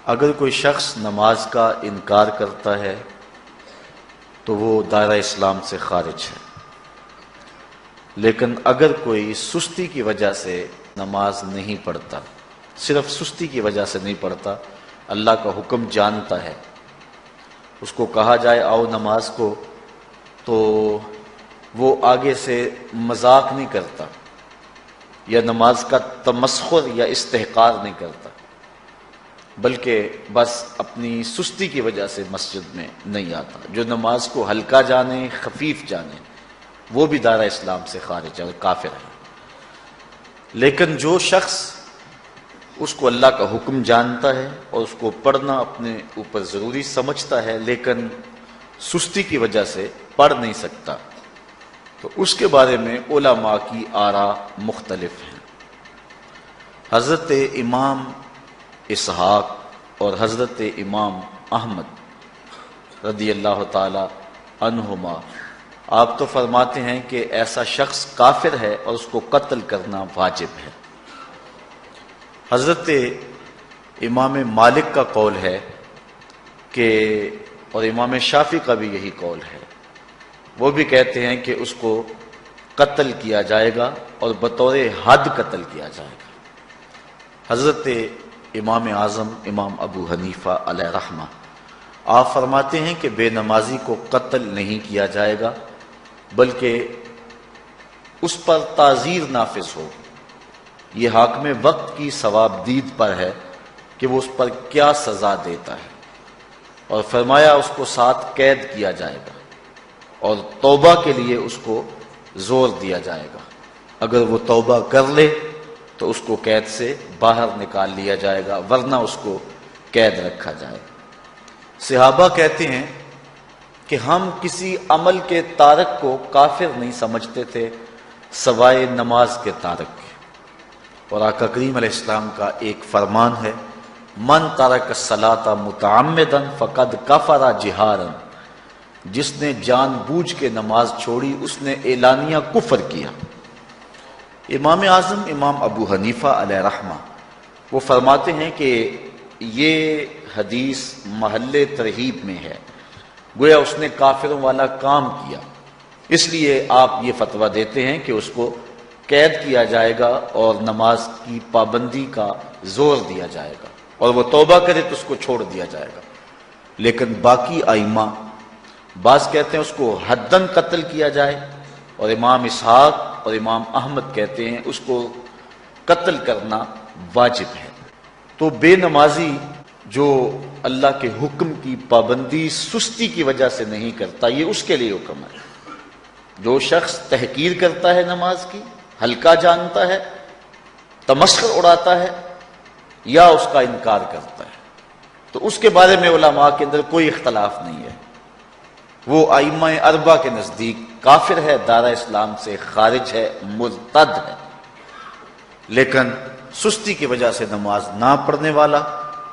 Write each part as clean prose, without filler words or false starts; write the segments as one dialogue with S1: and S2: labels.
S1: اگر کوئی شخص نماز کا انکار کرتا ہے تو وہ دائرہ اسلام سے خارج ہے، لیکن اگر کوئی سستی کی وجہ سے نماز نہیں پڑھتا، صرف سستی کی وجہ سے نہیں پڑھتا، اللہ کا حکم جانتا ہے، اس کو کہا جائے آؤ نماز کو، تو وہ آگے سے مذاق نہیں کرتا یا نماز کا تمسخر یا استحقار نہیں کرتا، بلکہ بس اپنی سستی کی وجہ سے مسجد میں نہیں آتا۔ جو نماز کو ہلکا جانے، خفیف جانے، وہ بھی دائرہ اسلام سے خارج ہے اور کافر ہے۔ لیکن جو شخص اس کو اللہ کا حکم جانتا ہے اور اس کو پڑھنا اپنے اوپر ضروری سمجھتا ہے لیکن سستی کی وجہ سے پڑھ نہیں سکتا، تو اس کے بارے میں علماء کی آراء مختلف ہیں۔ حضرت امام اسحاق اور حضرت امام احمد رضی اللہ تعالی عنہما آپ تو فرماتے ہیں کہ ایسا شخص کافر ہے اور اس کو قتل کرنا واجب ہے۔ حضرت امام مالک کا قول ہے کہ، اور امام شافعی کا بھی یہی قول ہے، وہ بھی کہتے ہیں کہ اس کو قتل کیا جائے گا اور بطور حد قتل کیا جائے گا۔ حضرت امام اعظم امام ابو حنیفہ علیہ رحمہ آپ فرماتے ہیں کہ بے نمازی کو قتل نہیں کیا جائے گا، بلکہ اس پر تعزیر نافذ ہو۔ یہ حاکم وقت کی ثواب دید پر ہے کہ وہ اس پر کیا سزا دیتا ہے، اور فرمایا اس کو ساتھ قید کیا جائے گا اور توبہ کے لیے اس کو زور دیا جائے گا۔ اگر وہ توبہ کر لے تو اس کو قید سے باہر نکال لیا جائے گا، ورنہ اس کو قید رکھا جائے گا۔ صحابہ کہتے ہیں کہ ہم کسی عمل کے تارک کو کافر نہیں سمجھتے تھے سوائے نماز کے تارک کے، اور آقا کریم علیہ السلام کا ایک فرمان ہے، من ترک الصلاۃ متعمدا فقد کفر جہارا، جس نے جان بوجھ کے نماز چھوڑی اس نے اعلانیہ کفر کیا۔ امام اعظم امام ابو حنیفہ علیہ رحمہ وہ فرماتے ہیں کہ یہ حدیث محل ترہیب میں ہے، گویا اس نے کافروں والا کام کیا، اس لیے آپ یہ فتویٰ دیتے ہیں کہ اس کو قید کیا جائے گا اور نماز کی پابندی کا زور دیا جائے گا، اور وہ توبہ کرے تو اس کو چھوڑ دیا جائے گا۔ لیکن باقی ائمہ بعض کہتے ہیں اس کو حداً قتل کیا جائے، اور امام اسحاق اور امام احمد کہتے ہیں اس کو قتل کرنا واجب ہے۔ تو بے نمازی جو اللہ کے حکم کی پابندی سستی کی وجہ سے نہیں کرتا، یہ اس کے لیے حکم ہے۔ جو شخص تحقیر کرتا ہے نماز کی، ہلکا جانتا ہے، تمسخر اڑاتا ہے یا اس کا انکار کرتا ہے، تو اس کے بارے میں علماء کے اندر کوئی اختلاف نہیں ہے، وہ ائمہ اربعہ کے نزدیک کافر ہے، دائرہ اسلام سے خارج ہے، مرتد ہے۔ لیکن سستی کی وجہ سے نماز نہ پڑھنے والا،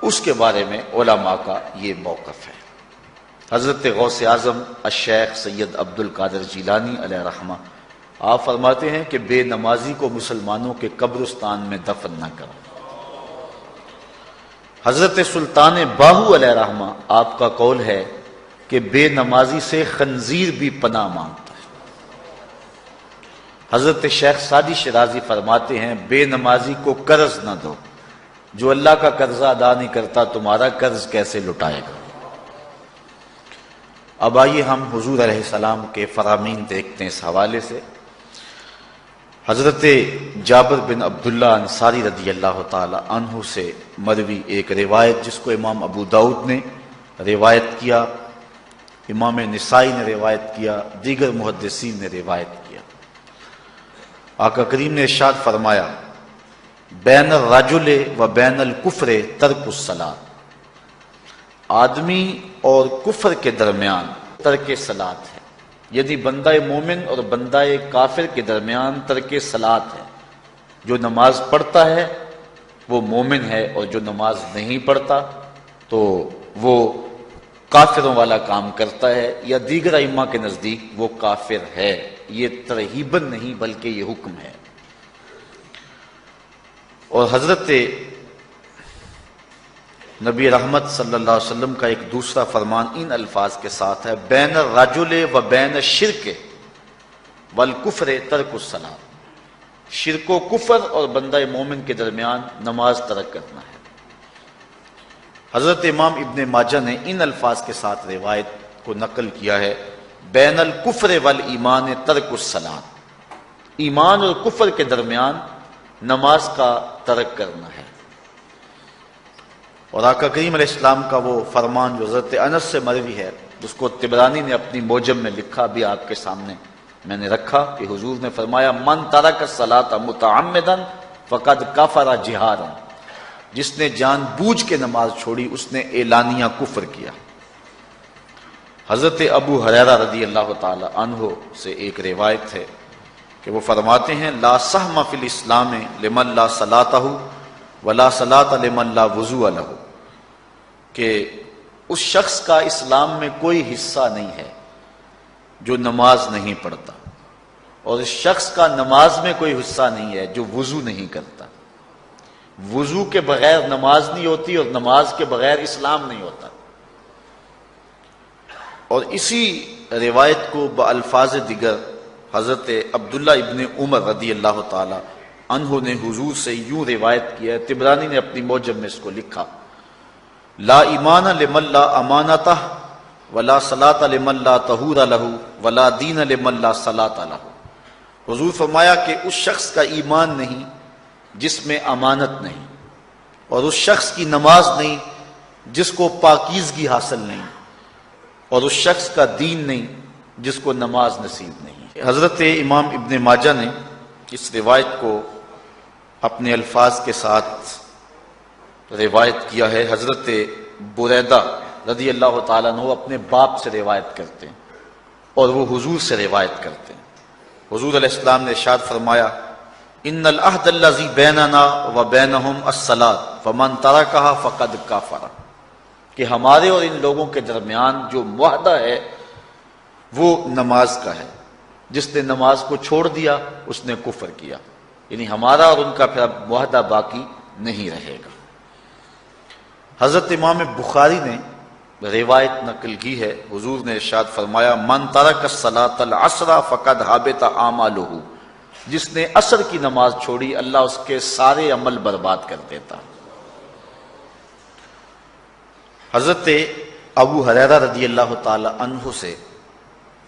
S1: اس کے بارے میں علماء کا یہ موقف ہے۔ حضرت غوث اعظم الشیخ سید عبد القادر جیلانی علیہ رحمہ آپ فرماتے ہیں کہ بے نمازی کو مسلمانوں کے قبرستان میں دفن نہ کرو۔ حضرت سلطان باہو علیہ رحمہ آپ کا قول ہے کہ بے نمازی سے خنزیر بھی پناہ مانگتا ہے۔ حضرت شیخ سعدی شیرازی فرماتے ہیں بے نمازی کو قرض نہ دو، جو اللہ کا قرضہ ادا نہیں کرتا تمہارا قرض کیسے لٹائے گا۔ اب آئیے ہم حضور علیہ السلام کے فرامین دیکھتے ہیں اس حوالے سے۔ حضرت جابر بن عبداللہ انصاری رضی اللہ تعالی عنہ سے مروی ایک روایت، جس کو امام ابو داؤد نے روایت کیا، امام نسائی نے روایت کیا، دیگر محدثین نے روایت کیا۔ آقا کریم نے ارشاد فرمایا، بین الرجل و بین الکفر ترک الصلاۃ، آدمی اور کفر کے درمیان ترک صلاۃ ہے، یعنی بندہ مومن اور بندہ کافر کے درمیان ترک صلاۃ ہے۔ جو نماز پڑھتا ہے وہ مومن ہے، اور جو نماز نہیں پڑھتا تو وہ کافروں والا کام کرتا ہے، یا دیگر ائمہ کے نزدیک وہ کافر ہے۔ یہ ترہیباً نہیں بلکہ یہ حکم ہے۔ اور حضرت نبی رحمت صلی اللہ علیہ وسلم کا ایک دوسرا فرمان ان الفاظ کے ساتھ ہے، بین الرجل و بین الشرک والکفر ترک الصلاۃ، شرک و کفر اور بندہ مومن کے درمیان نماز ترک کرنا ہے۔ حضرت امام ابن ماجہ نے ان الفاظ کے ساتھ روایت کو نقل کیا ہے، بین الکفر والایمان ترک الصلاۃ، ایمان اور کفر کے درمیان نماز کا ترک کرنا ہے۔ اور آقا کریم علیہ السلام کا وہ فرمان جو حضرت انس سے مروی ہے، جس کو طبرانی نے اپنی موجم میں لکھا، بھی آپ کے سامنے میں نے رکھا، کہ حضور نے فرمایا من ترک الصلاۃ متعمدا فقد کفر جہارا، جس نے جان بوجھ کے نماز چھوڑی اس نے اعلانیہ کفر کیا۔ حضرت ابو ہریرہ رضی اللہ تعالی عنہ سے ایک روایت ہے کہ وہ فرماتے ہیں، لا سہم فی الاسلام لمن لا صلاۃ ولا صلاۃ لمن لا وضوء لہ، کہ اس شخص کا اسلام میں کوئی حصہ نہیں ہے جو نماز نہیں پڑھتا، اور اس شخص کا نماز میں کوئی حصہ نہیں ہے جو وضو نہیں کرتا۔ وضو کے بغیر نماز نہیں ہوتی اور نماز کے بغیر اسلام نہیں ہوتا۔ اور اسی روایت کو بالفاظ دیگر حضرت عبداللہ ابن عمر رضی اللہ تعالی عنہ نے حضور سے یوں روایت کیا ہے، طبرانی نے اپنی موجم میں اس کو لکھا، لا ایمان لمن لا امانتہ ولا صلاۃ لمن لا طہور لہ ولا دین لمن لا صلاۃ لہ۔ حضور فرمایا کہ اس شخص کا ایمان نہیں جس میں امانت نہیں، اور اس شخص کی نماز نہیں جس کو پاکیزگی حاصل نہیں، اور اس شخص کا دین نہیں جس کو نماز نصیب نہیں۔ حضرت امام ابن ماجہ نے اس روایت کو اپنے الفاظ کے ساتھ روایت کیا ہے۔ حضرت بریدہ رضی اللہ تعالیٰ عنہ اپنے باپ سے روایت کرتے ہیں اور وہ حضور سے روایت کرتے ہیں۔ حضور علیہ السلام نے ارشاد فرمایا، ان العہد الذی بیننا و بینہم الصلاۃ فمن ترکھا فقد کفر، کہ ہمارے اور ان لوگوں کے درمیان جو معاہدہ ہے وہ نماز کا ہے، جس نے نماز کو چھوڑ دیا اس نے کفر کیا، یعنی ہمارا اور ان کا پھر اب معاہدہ باقی نہیں رہے گا۔ حضرت امام بخاری نے روایت نقل کی ہے، حضور نے ارشاد فرمایا، من ترک الصلاۃ العصر فقد حبط اعمالہ، جس نے عصر کی نماز چھوڑی اللہ اس کے سارے عمل برباد کر دیتا۔ حضرت ابو ہریرہ رضی اللہ تعالی عنہ سے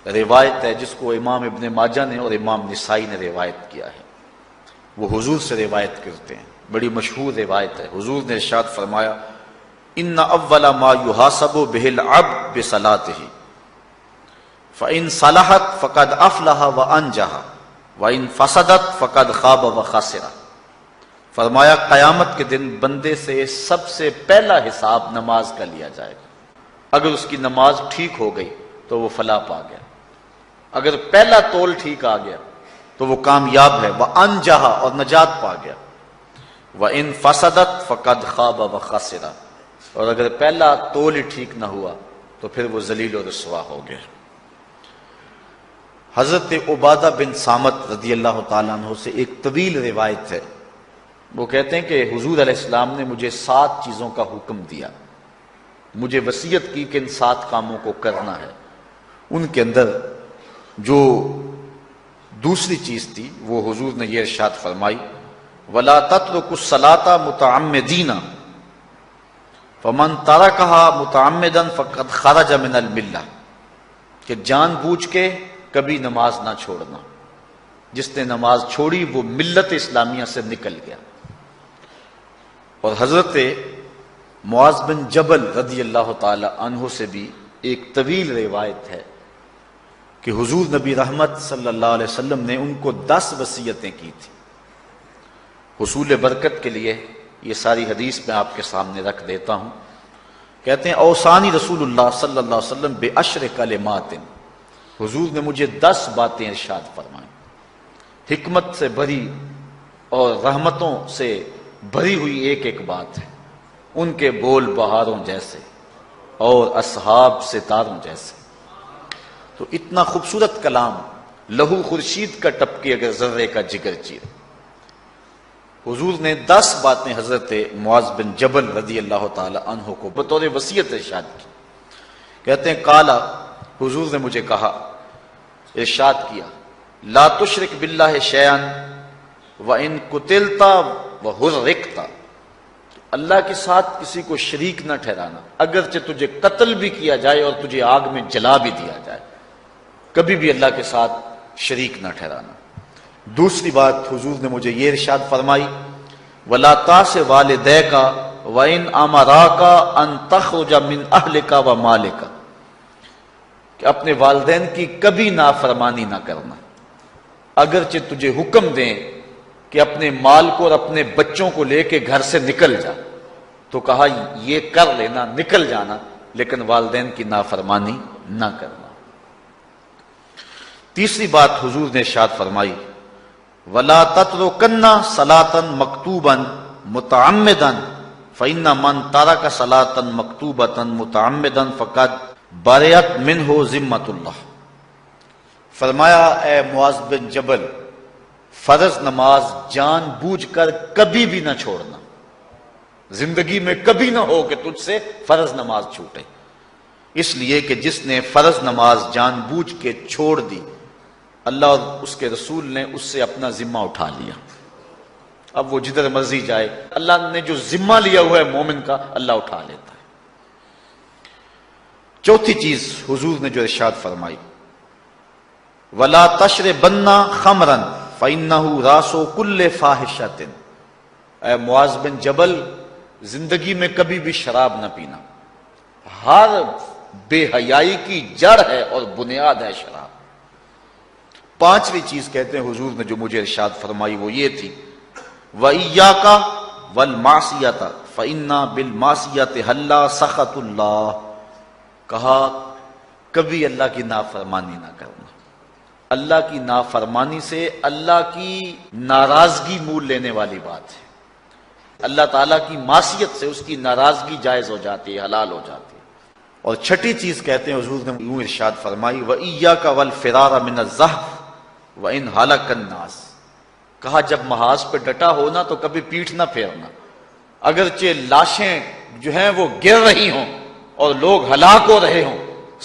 S1: روایت ہے جس کو امام ابن ماجہ نے اور امام نسائی نے روایت کیا ہے، وہ حضور سے روایت کرتے ہیں، بڑی مشہور روایت ہے۔ حضور نے ارشاد فرمایا، ان اول ما یحاسب بہ العبد بصلاتہ فان صلحت فقد افلح وانجح وان فسدت فقد خاب وخسر۔ فرمایا قیامت کے دن بندے سے سب سے پہلا حساب نماز کا لیا جائے گا، اگر اس کی نماز ٹھیک ہو گئی تو وہ فلاح پا گیا، اگر پہلا تول ٹھیک آ گیا تو وہ کامیاب ہے، وانجح اور نجات پا گیا، وان فسدت فقد خاب وخسر، اور اگر پہلا تول ہی ٹھیک نہ ہوا تو پھر وہ ذلیل و رسوا ہو گیا۔ حضرت عبادہ بن صامت رضی اللہ تعالیٰ عنہ سے ایک طویل روایت ہے، وہ کہتے ہیں کہ حضور علیہ السلام نے مجھے 7 چیزوں کا حکم دیا، مجھے وصیت کی کہ ان 7 کاموں کو کرنا ہے۔ ان کے اندر جو دوسری چیز تھی وہ حضور نے یہ ارشاد فرمائی، وَلَا تَتْرُكُوا الصَّلَاةَ مُتَعَمِّدِينَ فَمَن تَرَكَهَا مُتَعَمِّدًا فَقَدْ خَرَجَ مِنَ الْمِلَّةِ، کہ جان بوجھ کے کبھی نماز نہ چھوڑنا، جس نے نماز چھوڑی وہ ملت اسلامیہ سے نکل گیا۔ اور حضرت معاذ بن جبل رضی اللہ تعالی عنہ سے بھی ایک طویل روایت ہے کہ حضور نبی رحمت صلی اللہ علیہ وسلم نے ان کو 10 وصیتیں کی تھی حصول برکت کے لیے۔ یہ ساری حدیث میں آپ کے سامنے رکھ دیتا ہوں۔ کہتے ہیں، اوصانی رسول اللہ صلی اللہ علیہ وسلم بعشر کلمات، حضور نے مجھے 10 باتیں ارشاد فرمائیں، حکمت سے بھری اور رحمتوں سے بھری ہوئی ایک ایک بات ہے، ان کے بول بہاروں جیسے اور اصحاب ستاروں جیسے۔ تو اتنا خوبصورت کلام، لہو خورشید کا ٹپکے اگر ذرے کا جگر چیر، حضور نے 10 باتیں حضرت معاذ بن جبل رضی اللہ تعالی عنہ کو بطور وصیت ارشاد کی. کہتے ہیں کالا، حضور نے مجھے کہا، ارشاد کیا، لا تشرک باللہ شیئا وان قتلت وحرقت، اللہ کے ساتھ کسی کو شریک نہ ٹھہرانا، اگرچہ تجھے قتل بھی کیا جائے اور تجھے آگ میں جلا بھی دیا جائے، کبھی بھی اللہ کے ساتھ شریک نہ ٹھہرانا. دوسری بات حضور نے مجھے یہ ارشاد فرمائی، وَلَا تَعْصِ وَالِدَيْكَ وَإِنْ أَمَرَاكَ أَن تَخْرُجَ مِنْ أَهْلِكَ وَمَالِكَ، کہ اپنے والدین کی کبھی نافرمانی نہ کرنا، اگرچہ تجھے حکم دیں کہ اپنے مال کو اور اپنے بچوں کو لے کے گھر سے نکل جا، تو کہا یہ کر لینا، نکل جانا، لیکن والدین کی نافرمانی نہ کرنا. تیسری بات حضور نے ارشاد فرمائی، وَلَا تَتْرُكَنَّ صَلَاةً مَكْتُوبًا مُتَعَمِّدًا فَإِنَّ مَنْ تَرَكَ صَلَاةً مَكْتُوبَةً مُتَعَمِّدًا فَقَدْ بَرِئَتْ مِنْهُ ذِمَّةُ اللَّهِ. فرمایا اے معاذ بن جبل، فرض نماز جان بوجھ کر کبھی بھی نہ چھوڑنا، زندگی میں کبھی نہ ہو کہ تجھ سے فرض نماز چھوٹے، اس لیے کہ جس نے فرض نماز جان بوجھ کے چھوڑ دی، اللہ اور اس کے رسول نے اس سے اپنا ذمہ اٹھا لیا. اب وہ جدھر مرضی جائے، اللہ نے جو ذمہ لیا ہوا ہے مومن کا، اللہ اٹھا لیتا ہے. چوتھی چیز حضور نے جو ارشاد فرمائی، وَلَا تَشْرِبَنَّ خَمْرًا فَإِنَّهُ رَاسُ كُلِّ فَاحِشَةٍ. اے معاذ بن جبل، زندگی میں کبھی بھی شراب نہ پینا، ہر بے حیائی کی جڑ ہے اور بنیاد ہے شراب. پانچویں چیز کہتے ہیں حضور نے جو مجھے ارشاد فرمائی وہ یہ تھی، وَإِيَّاكَ وَالْمَعْصِيَةَ فَإِنَّ بِالْمَعْصِيَةِ حَلَّ سَخَطُ اللَّهِ. کہا کبھی اللہ کی نافرمانی نہ کرنا، اللہ کی نافرمانی سے اللہ کی ناراضگی مول لینے والی بات ہے. اللہ تعالیٰ کی معصیت سے اس کی ناراضگی جائز ہو جاتی ہے، حلال ہو جاتی ہے. اور چھٹی چیز کہتے ہیں حضور نے یوں ارشاد فرمائی، وَإِيَّاكَ وَالْفِرَارَ مِنَ الزَّحْفِ وَإِنْ هَلَكَ النَّاسِ. کہا جب محاذ پہ ڈٹا ہونا تو کبھی پیٹھ نہ پھیرنا، اگرچہ لاشیں جو ہیں وہ گر رہی ہوں اور لوگ ہلاک ہو رہے ہوں،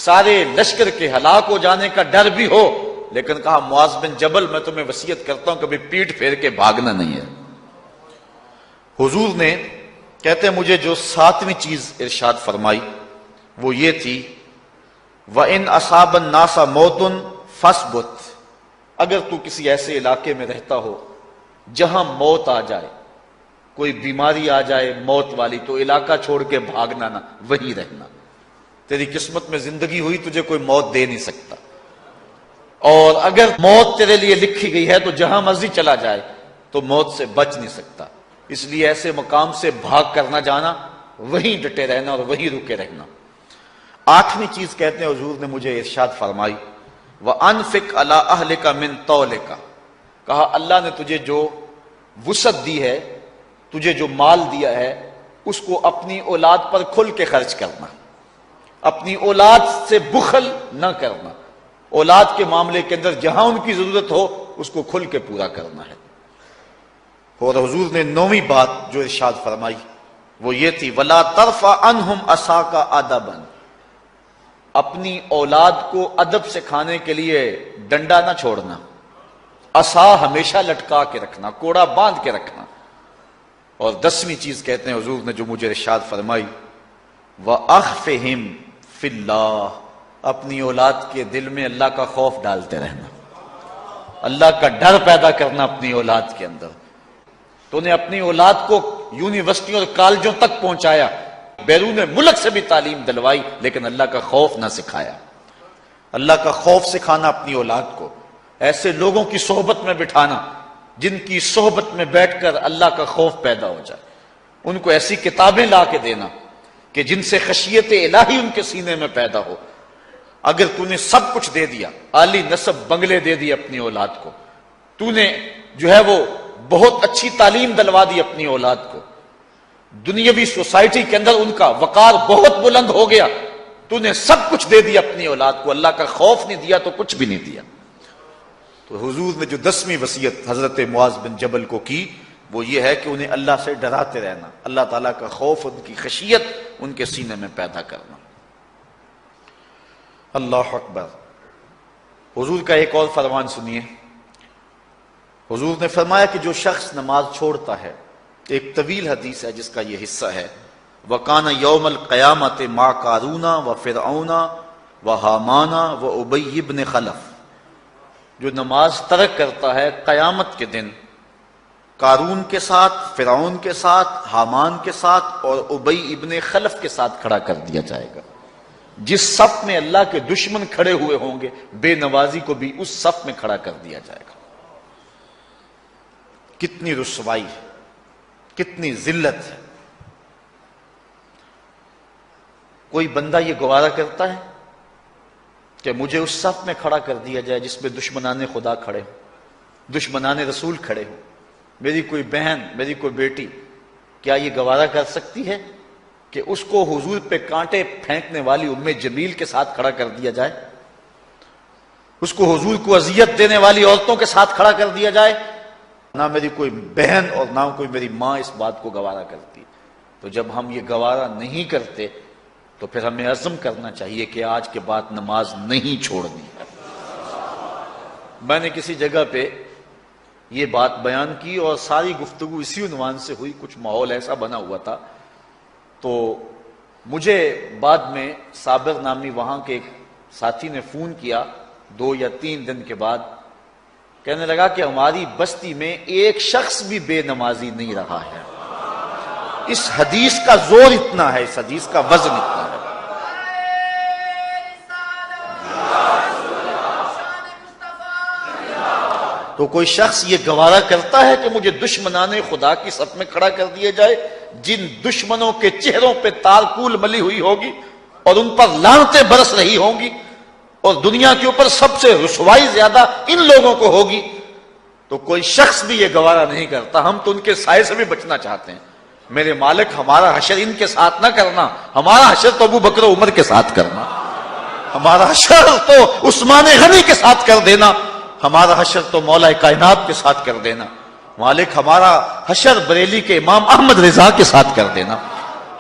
S1: سارے لشکر کے ہلاک ہو جانے کا ڈر بھی ہو، لیکن کہا معاذ بن جبل میں تمہیں وصیت کرتا ہوں کبھی پیٹھ پھیر کے بھاگنا نہیں ہے. حضور نے کہتے ہیں مجھے جو ساتویں چیز ارشاد فرمائی وہ یہ تھی، وَإِنْ أَصَابَ النَّاسَ مَوْتٌ فَاصْبُتْ. اگر تو کسی ایسے علاقے میں رہتا ہو جہاں موت آ جائے، کوئی بیماری آ جائے موت والی، تو علاقہ چھوڑ کے بھاگنا نہ، وہیں رہنا. تیری قسمت میں زندگی ہوئی، تجھے کوئی موت دے نہیں سکتا، اور اگر موت تیرے لیے لکھی گئی ہے تو جہاں مرضی چلا جائے تو موت سے بچ نہیں سکتا. اس لیے ایسے مقام سے بھاگ کر نہ جانا، وہیں ڈٹے رہنا اور وہیں رکے رہنا. آٹھویں چیز کہتے ہیں حضور نے مجھے ارشاد فرمائی، وَأَنفِقْ عَلَىٰ أَهْلِكَ مِن طَوْلِكَ. کہا اللہ نے تجھے جو وسعت دی ہے، تجھے جو مال دیا ہے، اس کو اپنی اولاد پر کھل کے خرچ کرنا، اپنی اولاد سے بخل نہ کرنا، اولاد کے معاملے کے اندر جہاں ان کی ضرورت ہو اس کو کھل کے پورا کرنا ہے. اور حضور نے نویں بات جو ارشاد فرمائی وہ یہ تھی، وَلَا تَرْفَعْ عَنْهُمْ عَصَاكَ أَدَبًا. اپنی اولاد کو ادب سکھانے کے لیے ڈنڈا نہ چھوڑنا، عصا ہمیشہ لٹکا کے رکھنا، کوڑا باندھ کے رکھنا. اور 10ویں چیز کہتے ہیں حضور نے جو مجھے ارشاد فرمائی، وَأَخْفِهِمْ فِي اللَّهِ. اپنی اولاد کے دل میں اللہ کا خوف ڈالتے رہنا، اللہ کا ڈر پیدا کرنا اپنی اولاد کے اندر. تو نے اپنی اولاد کو یونیورسٹیوں اور کالجوں تک پہنچایا، بیرون ملک سے بھی تعلیم دلوائی، لیکن اللہ کا خوف نہ سکھایا. اللہ کا خوف سکھانا اپنی اولاد کو، ایسے لوگوں کی صحبت میں بٹھانا جن کی صحبت میں بیٹھ کر اللہ کا خوف پیدا ہو جائے. ان کو ایسی کتابیں لا کے دینا کہ جن سے خشیت الہی ان کے سینے میں پیدا ہو. اگر تو نے سب کچھ دے دیا، عالی نسب بنگلے دے دی اپنی اولاد کو، تو نے جو ہے وہ بہت اچھی تعلیم دلوا دی اپنی اولاد کو، دنیاوی سوسائٹی کے اندر ان کا وقار بہت بلند ہو گیا، تو نے سب کچھ دے دیا اپنی اولاد کو، اللہ کا خوف نہیں دیا تو کچھ بھی نہیں دیا. تو حضور نے جو 10ویں وصیت حضرت معاذ بن جبل کو کی، وہ یہ ہے کہ انہیں اللہ سے ڈراتے رہنا، اللہ تعالیٰ کا خوف، ان کی خشیت ان کے سینے میں پیدا کرنا۔ اللہ اکبر۔ حضور کا ایک اور فرمان سنیے۔ حضور نے فرمایا کہ جو شخص نماز چھوڑتا ہے، ایک طویل حدیث ہے جس کا یہ حصہ ہے، وَقَانَ يَوْمَ الْقِيَامَةِ مَعَ قَارُونَ وَفِرْعَوْنَ وَحَامَانَ وَأُبَيِّ بْنِ خَلَف۔ جو نماز ترک کرتا ہے قیامت کے دن قارون کے ساتھ، فرعون کے ساتھ، حامان کے ساتھ اور ابی ابن خلف کے ساتھ کھڑا کر دیا جائے گا۔ جس صف میں اللہ کے دشمن کھڑے ہوئے ہوں گے، بے نمازی کو بھی اس صف میں کھڑا کر دیا جائے گا۔ کتنی رسوائی ہے، کتنی ذلت ہے۔ کوئی بندہ یہ گوارا کرتا ہے کہ مجھے اس صف میں کھڑا کر دیا جائے جس میں دشمنان خدا کھڑے ہوں، دشمنان رسول کھڑے ہوں؟ میری کوئی بہن، میری کوئی بیٹی کیا یہ گوارا کر سکتی ہے کہ اس کو حضور پہ کانٹے پھینکنے والی ام جمیل کے ساتھ کھڑا کر دیا جائے، اس کو حضور کو اذیت دینے والی عورتوں کے ساتھ کھڑا کر دیا جائے؟ نہ میری کوئی بہن اور نہ کوئی میری ماں اس بات کو گوارا کرتی۔ تو جب ہم یہ گوارا نہیں کرتے تو پھر ہمیں عزم کرنا چاہیے کہ آج کے بعد نماز نہیں چھوڑنی ہے۔ میں نے کسی جگہ پہ یہ بات بیان کی اور ساری گفتگو اسی عنوان سے ہوئی، کچھ ماحول ایسا بنا ہوا تھا، تو مجھے بعد میں صابر نامی وہاں کے ایک ساتھی نے فون کیا 2 یا 3 دن کے بعد، کہنے لگا کہ ہماری بستی میں ایک شخص بھی بے نمازی نہیں رہا ہے۔ اس حدیث کا زور اتنا ہے، اس حدیث کا وزن اتنا ہے۔ تو کوئی شخص یہ گوارا کرتا ہے کہ مجھے دشمنان خدا کی صف میں کھڑا کر دیا جائے، جن دشمنوں کے چہروں پہ تارکول ملی ہوئی ہوگی اور ان پر لعنتیں برس رہی ہوں گی، اور دنیا کے اوپر سب سے رسوائی زیادہ ان لوگوں کو ہوگی، تو کوئی شخص بھی یہ گوارا نہیں کرتا۔ ہم تو ان کے سائے سے بھی بچنا چاہتے ہیں۔ میرے مالک، ہمارا حشر ان کے ساتھ نہ کرنا، ہمارا حشر تو ابو بکر و عمر کے ساتھ کرنا، ہمارا حشر تو عثمان غنی کے ساتھ کر دینا، ہمارا حشر تو مولا کائنات کے ساتھ کر دینا۔ مالک، ہمارا حشر بریلی کے امام احمد رضا کے ساتھ کر دینا،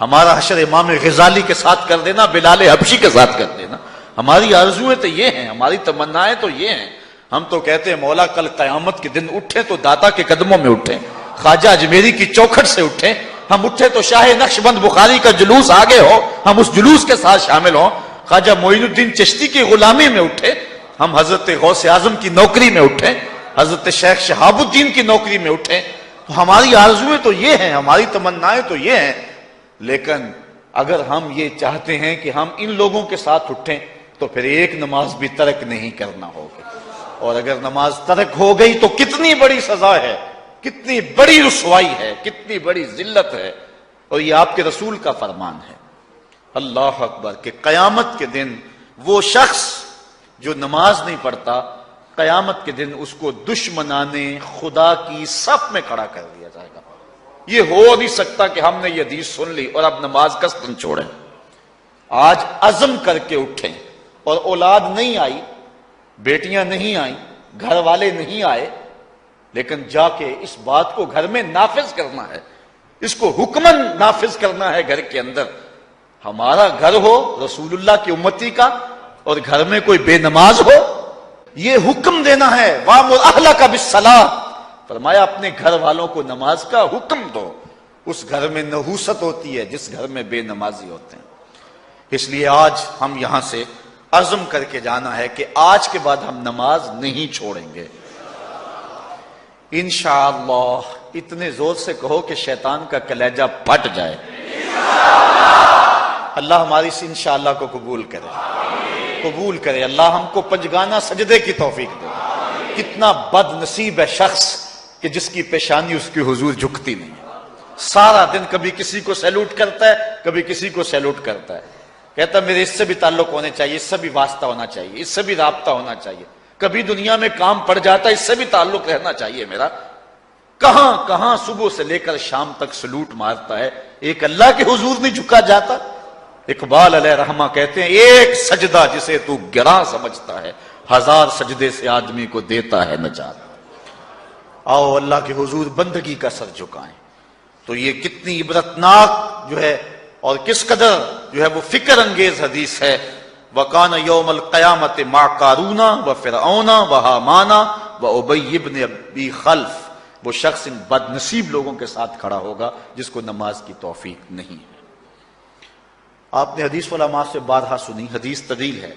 S1: ہمارا حشر امام غزالی کے ساتھ کر دینا، بلال حبشی کے ساتھ کر دینا۔ ہماری آرزویں تو یہ ہیں، ہماری تمنائیں تو یہ ہیں۔ ہم تو کہتے ہیں مولا کل قیامت کے دن اٹھیں تو داتا کے قدموں میں اٹھیں، خواجہ اجمیری کی چوکھٹ سے اٹھیں، ہم اٹھے تو شاہ نقشبند بخاری کا جلوس آگے ہو، ہم اس جلوس کے ساتھ شامل ہوں، خواجہ معین الدین چشتی کی غلامی میں اٹھے، ہم حضرت غوث اعظم کی نوکری میں اٹھیں، حضرت شیخ شہاب الدین کی نوکری میں اٹھیں۔ تو ہماری آرزویں تو یہ ہیں، ہماری تمنائیں تو یہ ہیں، لیکن اگر ہم یہ چاہتے ہیں کہ ہم ان لوگوں کے ساتھ اٹھیں تو پھر ایک نماز بھی ترک نہیں کرنا ہوگا، اور اگر نماز ترک ہو گئی تو کتنی بڑی سزا ہے، کتنی بڑی رسوائی ہے، کتنی بڑی ذلت ہے، اور یہ آپ کے رسول کا فرمان ہے۔ اللہ اکبر، کہ قیامت کے دن وہ شخص جو نماز نہیں پڑھتا، قیامت کے دن اس کو دشمنان خدا کی صف میں کھڑا کر دیا جائے گا۔ یہ ہو نہیں سکتا کہ ہم نے یہ حدیث سن لی اور اب نماز قصدن چھوڑیں۔ آج عزم کر کے اٹھیں، اور اولاد نہیں آئی، بیٹیاں نہیں آئیں، گھر والے نہیں آئے، لیکن جا کے اس بات کو گھر میں نافذ کرنا ہے، اس کو حکمن نافذ کرنا ہے گھر کے اندر۔ ہمارا گھر ہو رسول اللہ کی امتی کا اور گھر میں کوئی بے نماز ہو، یہ حکم دینا ہے، وَأْمُرْ أَهْلَكَ بِالصَّلَاةِ، فرمایا اپنے گھر والوں کو نماز کا حکم دو۔ اس گھر میں نحوست ہوتی ہے جس گھر میں بے نمازی ہوتے ہیں۔ اس لیے آج ہم یہاں سے عزم کر کے جانا ہے کہ آج کے بعد ہم نماز نہیں چھوڑیں گے انشاءاللہ۔ اتنے زور سے کہو کہ شیطان کا کلیجہ پھٹ جائے۔ اللہ ہماری اس انشاءاللہ کو قبول کرے، قبول کرے۔ اللہ ہم کو پنجگانہ سجدے کی توفیق دے۔ کتنا بد نصیب ہے شخص کہ جس کی پیشانی اس کی حضور جھکتی نہیں، سارا دن کبھی کسی کو سیلوٹ کرتا ہے، کبھی کسی کو سیلوٹ کرتا ہے، کہتا میرے اس سے بھی تعلق ہونے چاہیے، اس سے بھی واسطہ ہونا چاہیے، اس سے بھی رابطہ ہونا چاہیے، کبھی دنیا میں کام پڑ جاتا ہے، اس سے بھی تعلق رہنا چاہیے میرا۔ کہاں کہاں صبح سے لے کر شام تک سلوٹ مارتا ہے، ایک اللہ کے حضور نہیں جھکا جاتا۔ اقبال علیہ رحمہ کہتے ہیں ایک سجدہ جسے تو گراں سمجھتا ہے، 1000 سجدے سے آدمی کو دیتا ہے نجات۔ آؤ اللہ کے حضور بندگی کا سر جھکائیں. تو یہ کتنی عبرتناک جو ہے اور کس قدر جو ہے وہ فکر انگیز حدیث ہے. وَقَانَ يَوْمَ الْقِيَامَةِ مَعَ قَارُونَ وَفِرْعَوْنَ وَحَامَانَ وَأُبَيِّ بْنِ أَبِي خَلْف. وہ شخص ان بد نصیب لوگوں کے ساتھ کھڑا ہوگا جس کو نماز کی توفیق نہیں ہے. آپ نے حدیث علماء سے بارہا سنی، حدیث طویل ہے.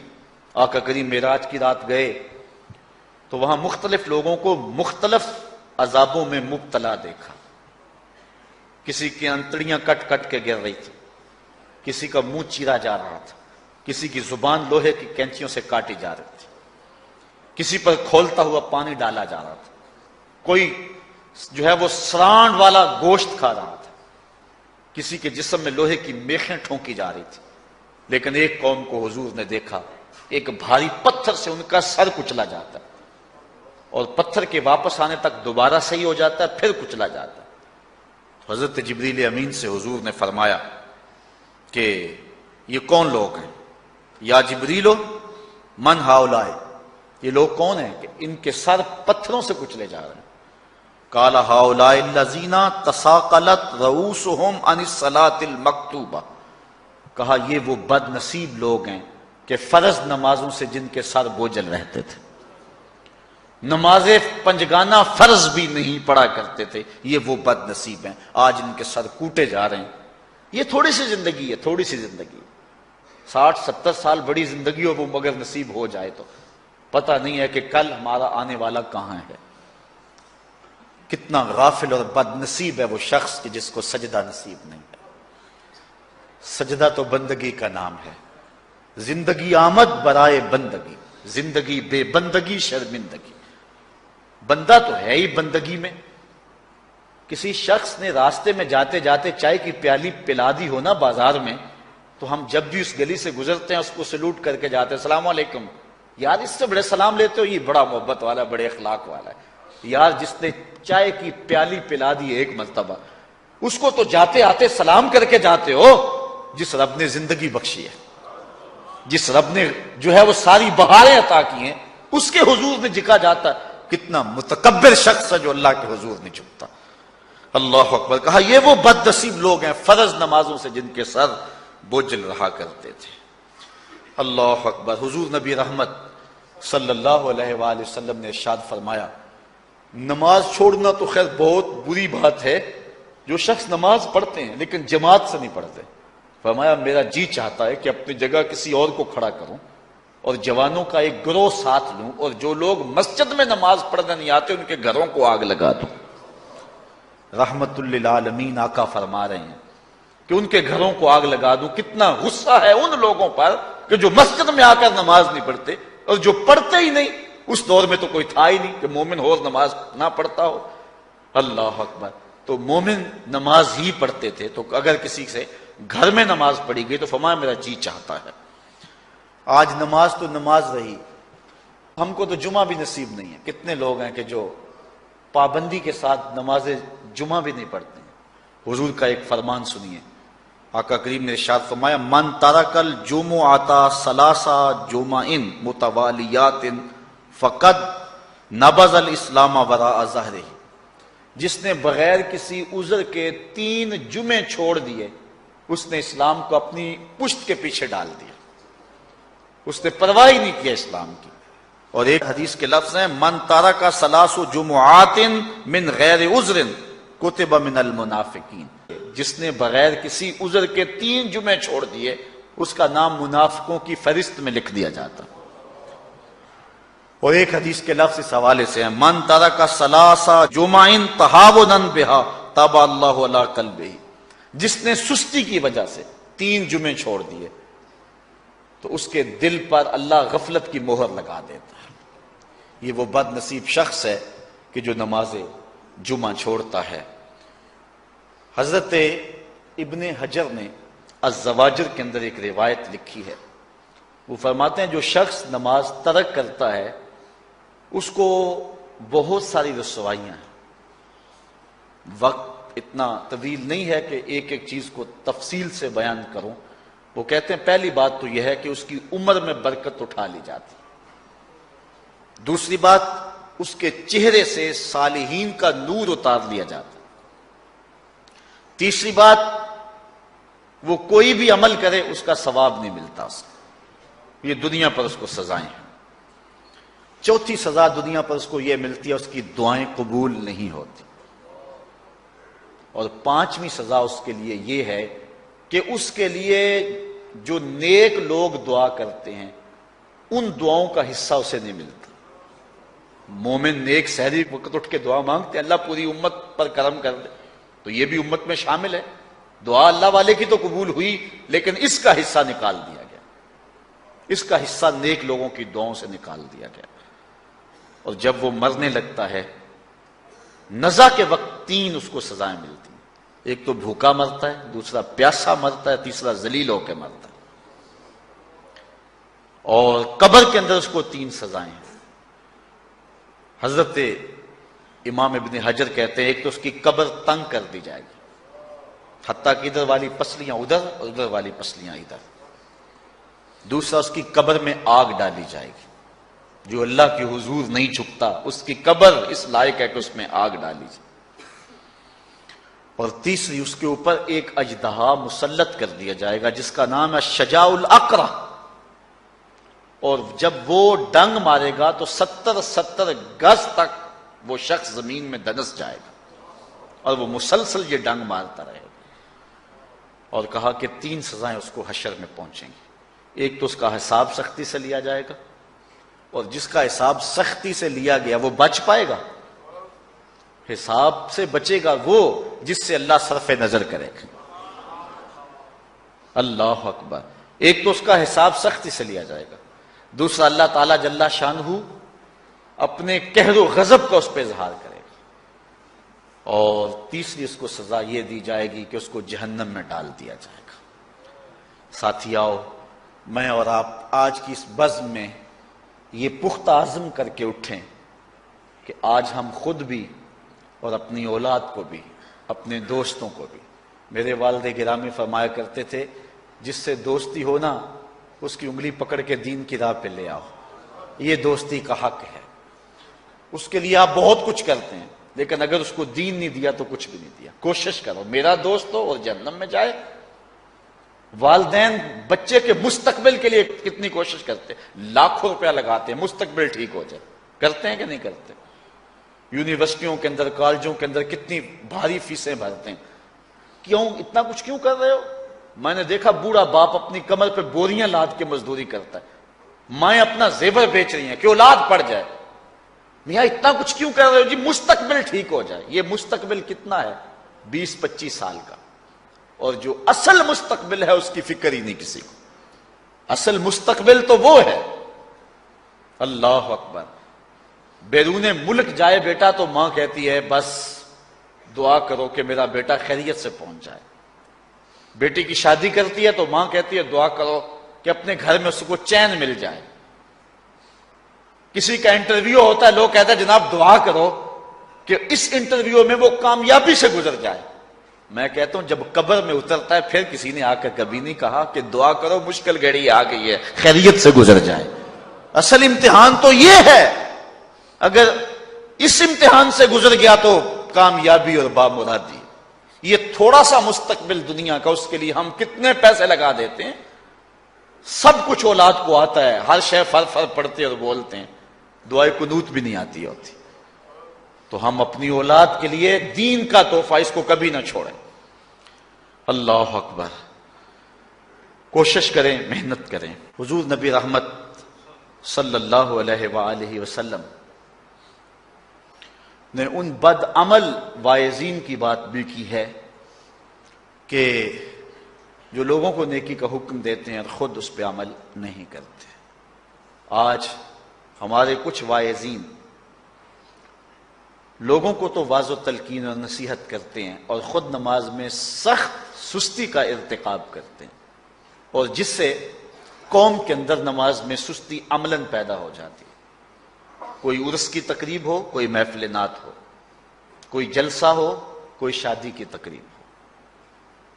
S1: آقا کریم معراج کی رات گئے تو وہاں مختلف لوگوں کو مختلف عذابوں میں مبتلا دیکھا. کسی کی انتڑیاں کٹ کٹ کے گر رہی تھی، کسی کا منہ چیرا جا رہا تھا، کسی کی زبان لوہے کی کینچیوں سے کاٹی جا رہی تھی، کسی پر کھولتا ہوا پانی ڈالا جا رہا تھا، کوئی جو ہے وہ سرانڈ والا گوشت کھا رہا تھا، کسی کے جسم میں لوہے کی میخیں ٹھونکی جا رہی تھی. لیکن ایک قوم کو حضور نے دیکھا، ایک بھاری پتھر سے ان کا سر کچلا جاتا ہے اور پتھر کے واپس آنے تک دوبارہ صحیح ہو جاتا ہے، پھر کچلا جاتا ہے. حضرت جبریل امین سے حضور نے فرمایا کہ یہ کون لوگ ہیں؟ یا جبریلو من ہاؤلائے، یہ لوگ کون ہیں کہ ان کے سر پتھروں سے کچلے جا رہے ہیں؟ قال ہاؤلائے الذین تثاقلت رؤوسہم عن الصلاۃ المکتوبہ. کہا یہ وہ بد نصیب لوگ ہیں کہ فرض نمازوں سے جن کے سر بوجھل رہتے تھے، نماز پنجگانہ فرض بھی نہیں پڑھا کرتے تھے، یہ وہ بد نصیب ہیں. آج ان کے سر کوٹے جا رہے ہیں. یہ تھوڑی سی زندگی ہے، تھوڑی سی زندگی. 60-70 سال بڑی زندگی ہو وہ مگر نصیب ہو جائے تو پتہ نہیں ہے کہ کل ہمارا آنے والا کہاں ہے. کتنا غافل اور بد نصیب ہے وہ شخص کہ جس کو سجدہ نصیب نہیں ہے. سجدہ تو بندگی کا نام ہے. زندگی آمد برائے بندگی، زندگی بے بندگی شرمندگی. بندہ تو ہے ہی بندگی میں. کسی شخص نے راستے میں جاتے جاتے چائے کی پیالی پلا دی ہونا بازار میں، تو ہم جب بھی اس گلی سے گزرتے ہیں اس کو سلوٹ کر کے جاتے ہیں، السلام علیکم. یار اس سے بڑے سلام لیتے ہو، یہ بڑا محبت والا، بڑے اخلاق والا ہے. یار جس نے چائے کی پیالی پلا دی ایک مرتبہ، اس کو تو جاتے آتے سلام کر کے جاتے ہو. جس رب نے زندگی بخشی ہے، جس رب نے جو ہے وہ ساری بہاریں عطا کی ہیں، اس کے حضور میں جھکا جاتا ہے. کتنا متکبر شخص ہے جو اللہ کے حضور نہیں جھکتا. اللہ اکبر. کہا یہ وہ بد نصیب لوگ ہیں فرض نمازوں سے جن کے سر بوجھل رہا کرتے تھے. اللہ اکبر. حضور نبی رحمت صلی اللہ علیہ وآلہ وسلم نے ارشاد فرمایا، نماز چھوڑنا تو خیر بہت بری بات ہے. جو شخص نماز پڑھتے ہیں لیکن جماعت سے نہیں پڑھتے، فرمایا میرا جی چاہتا ہے کہ اپنی جگہ کسی اور کو کھڑا کروں اور جوانوں کا ایک گروہ ساتھ لوں، اور جو لوگ مسجد میں نماز پڑھنے نہیں آتے ان کے گھروں کو آگ لگا دوں. رحمت للعالمین آقا فرما رہے ہیں کہ ان کے گھروں کو آگ لگا دوں. کتنا غصہ ہے ان لوگوں پر کہ جو مسجد میں آ کر نماز نہیں پڑھتے، اور جو پڑھتے ہی نہیں. اس دور میں تو کوئی تھا ہی نہیں کہ مومن ہو نماز نہ پڑھتا ہو. اللہ اکبر. تو مومن نماز ہی پڑھتے تھے. تو اگر کسی سے گھر میں نماز پڑھی گئی تو فرمایا میرا جی چاہتا ہے. آج نماز تو نماز رہی، ہم کو تو جمعہ بھی نصیب نہیں ہے. کتنے لوگ ہیں کہ جو پابندی کے ساتھ نماز جمعہ بھی نہیں پڑھتے ہیں. حضور کا ایک فرمان سنیے. آقا کریم نے ارشاد فرمایا، من ترک الجمعۃ ثلاث جمع متوالیات فقد نبذ الاسلام وراء ظہرہ. جس نے بغیر کسی عذر کے 3 جمعے چھوڑ دیے، اس نے اسلام کو اپنی پشت کے پیچھے ڈال دیا. اس نے پرواہ ہی نہیں کیا اسلام کی. اور ایک حدیث کے لفظ ہیں، من ترک ثلاث جمعات من غیر عذر کتب من المنافقین. جس نے بغیر کسی عذر کے 3 جمعے چھوڑ دیے، اس کا نام منافقوں کی فہرست میں لکھ دیا جاتا. اور ایک حدیث کے لفظ اس حوالے سے ہیں، من ترک ثلاث جمع تہاونا بها طبع اللہ علی قلبہ. جس نے سستی کی وجہ سے 3 جمعے چھوڑ دیے تو اس کے دل پر اللہ غفلت کی مہر لگا دیتا ہے. یہ وہ بد نصیب شخص ہے کہ جو نماز جمعہ چھوڑتا ہے. حضرت ابن حجر نے الزواجر کے اندر ایک روایت لکھی ہے. وہ فرماتے ہیں جو شخص نماز ترک کرتا ہے اس کو بہت ساری رسوائیاں ہیں. وقت اتنا طویل نہیں ہے کہ ایک ایک چیز کو تفصیل سے بیان کروں. وہ کہتے ہیں پہلی بات تو یہ ہے کہ اس کی عمر میں برکت اٹھا لی جاتی. دوسری بات اس کے چہرے سے صالحین کا نور اتار لیا جاتا ہے۔ تیسری بات، وہ کوئی بھی عمل کرے اس کا ثواب نہیں ملتا اس کو، یہ دنیا پر اس کو سزائیں ہیں۔ چوتھی سزا دنیا پر اس کو یہ ملتی ہے، اس کی دعائیں قبول نہیں ہوتی۔ اور پانچویں سزا اس کے لیے یہ ہے کہ اس کے لیے جو نیک لوگ دعا کرتے ہیں ان دعاؤں کا حصہ اسے نہیں ملتا۔ مومن نیک سحری وقت اٹھ کے دعا مانگتے ہیں اللہ پوری امت پر کرم کر دے، تو یہ بھی امت میں شامل ہے۔ دعا اللہ والے کی تو قبول ہوئی، لیکن اس کا حصہ نکال دیا گیا، اس کا حصہ نیک لوگوں کی دعاؤں سے نکال دیا گیا۔ اور جب وہ مرنے لگتا ہے، نزا کے وقت تین اس کو سزائیں ملتی ہیں۔ ایک تو بھوکا مرتا ہے، دوسرا پیاسا مرتا ہے، تیسرا ذلیل ہو کے مرتا ہے۔ اور قبر کے اندر اس کو تین سزائیں ہیں۔ حضرت امام ابن حجر کہتے ہیں ایک تو اس کی قبر تنگ کر دی جائے گی، حتیٰ کہ ادھر والی پسلیاں ادھر اور ادھر والی پسلیاں ادھر۔ دوسرا، اس کی قبر میں آگ ڈالی جائے گی، جو اللہ کی حضور نہیں جھکتا اس کی قبر اس لائق ہے کہ اس میں آگ ڈالی جائے۔ اور تیسری، اس کے اوپر ایک اژدہا مسلط کر دیا جائے گا جس کا نام ہے شجاع الاقرع، اور جب وہ ڈنگ مارے گا تو 70 گز تک وہ شخص زمین میں دنس جائے گا، اور وہ مسلسل یہ ڈنگ مارتا رہے گا۔ اور کہا کہ تین سزائیں اس کو حشر میں پہنچیں گی۔ ایک تو اس کا حساب سختی سے لیا جائے گا، اور جس کا حساب سختی سے لیا گیا وہ بچ پائے گا؟ حساب سے بچے گا وہ جس سے اللہ صرف نظر کرے گا۔ اللہ اکبر۔ ایک تو اس کا حساب سختی سے لیا جائے گا، دوسرا اللہ تعالیٰ جل شانہ اپنے قہر و غضب کا اس پہ اظہار کرے گا، اور تیسری اس کو سزا یہ دی جائے گی کہ اس کو جہنم میں ڈال دیا جائے گا۔ ساتھیاؤ، میں اور آپ آج کی اس بزم میں یہ پختہ عزم کر کے اٹھیں کہ آج ہم خود بھی اور اپنی اولاد کو بھی، اپنے دوستوں کو بھی، میرے والد گرامی فرمایا کرتے تھے جس سے دوستی ہو نا اس کی انگلی پکڑ کے دین کی راہ پہ لے آؤ، یہ دوستی کا حق ہے۔ اس کے لیے آپ بہت کچھ کرتے ہیں، لیکن اگر اس کو دین نہیں دیا تو کچھ بھی نہیں دیا۔ کوشش کرو میرا دوست ہو اور جہنم میں جائے۔ والدین بچے کے مستقبل کے لیے کتنی کوشش کرتے ہیں، لاکھوں روپیہ لگاتے ہیں مستقبل ٹھیک ہو جائے، کرتے ہیں کہ نہیں کرتے؟ یونیورسٹیوں کے اندر، کالجوں کے اندر کتنی بھاری فیسیں بھرتے ہیں۔ کیوں اتنا کچھ کیوں کر رہے ہو؟ میں نے دیکھا بوڑھا باپ اپنی کمر پہ بوریاں لاد کے مزدوری کرتا ہے، مائیں اپنا زیور بیچ رہی ہیں کہ اولاد پڑ جائے۔ میاں اتنا کچھ کیوں کر رہے ہو؟ جی مستقبل ٹھیک ہو جائے۔ یہ مستقبل کتنا ہے؟ 20-25 سال کا، اور جو اصل مستقبل ہے اس کی فکر ہی نہیں کسی کو۔ اصل مستقبل تو وہ ہے۔ اللہ اکبر۔ بیرون ملک جائے بیٹا تو ماں کہتی ہے بس دعا کرو کہ میرا بیٹا خیریت سے پہنچ جائے۔ بیٹی کی شادی کرتی ہے تو ماں کہتی ہے دعا کرو کہ اپنے گھر میں اس کو چین مل جائے۔ کسی کا انٹرویو ہوتا ہے، لوگ کہتے ہیں جناب دعا کرو کہ اس انٹرویو میں وہ کامیابی سے گزر جائے۔ میں کہتا ہوں جب قبر میں اترتا ہے پھر کسی نے آ کر کبھی نہیں کہا کہ دعا کرو مشکل گھڑی آ گئی ہے خیریت سے گزر جائے۔ اصل امتحان تو یہ ہے، اگر اس امتحان سے گزر گیا تو کامیابی اور بامرادی۔ یہ تھوڑا سا مستقبل دنیا کا، اس کے لیے ہم کتنے پیسے لگا دیتے ہیں۔ سب کچھ اولاد کو آتا ہے، ہر شے فر فر پڑھتے اور بولتے ہیں، دعائے قنوت بھی نہیں آتی ہوتی۔ تو ہم اپنی اولاد کے لیے دین کا تحفہ اس کو کبھی نہ چھوڑیں۔ اللہ اکبر۔ کوشش کریں، محنت کریں۔ حضور نبی رحمت صلی اللہ علیہ وآلہ وسلم نے ان بد عمل واعظین کی بات بھی کی ہے کہ جو لوگوں کو نیکی کا حکم دیتے ہیں اور خود اس پہ عمل نہیں کرتے۔ آج ہمارے کچھ واعظین لوگوں کو تو واعظ و تلقین اور نصیحت کرتے ہیں اور خود نماز میں سخت سستی کا ارتکاب کرتے ہیں، اور جس سے قوم کے اندر نماز میں سستی عملاً پیدا ہو جاتی ہے۔ کوئی عرس کی تقریب ہو، کوئی محفل نعت ہو، کوئی جلسہ ہو، کوئی شادی کی تقریب ہو،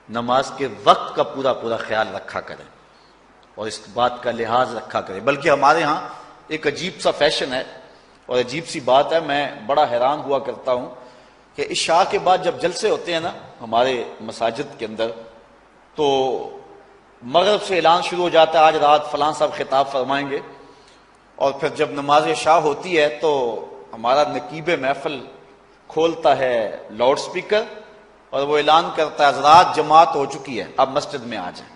S1: نماز کے وقت کا پورا پورا خیال رکھا کریں اور اس بات کا لحاظ رکھا کریں۔ بلکہ ہمارے ہاں ایک عجیب سا فیشن ہے اور عجیب سی بات ہے، میں بڑا حیران ہوا کرتا ہوں کہ عشاء کے بعد جب جلسے ہوتے ہیں نا ہمارے مساجد کے اندر، تو مغرب سے اعلان شروع ہو جاتا ہے آج رات فلاں صاحب خطاب فرمائیں گے، اور پھر جب نماز عشاء ہوتی ہے تو ہمارا نقیب محفل کھولتا ہے لاؤڈ سپیکر اور وہ اعلان کرتا ہے حضرات جماعت ہو چکی ہے، اب مسجد میں آ جائیں۔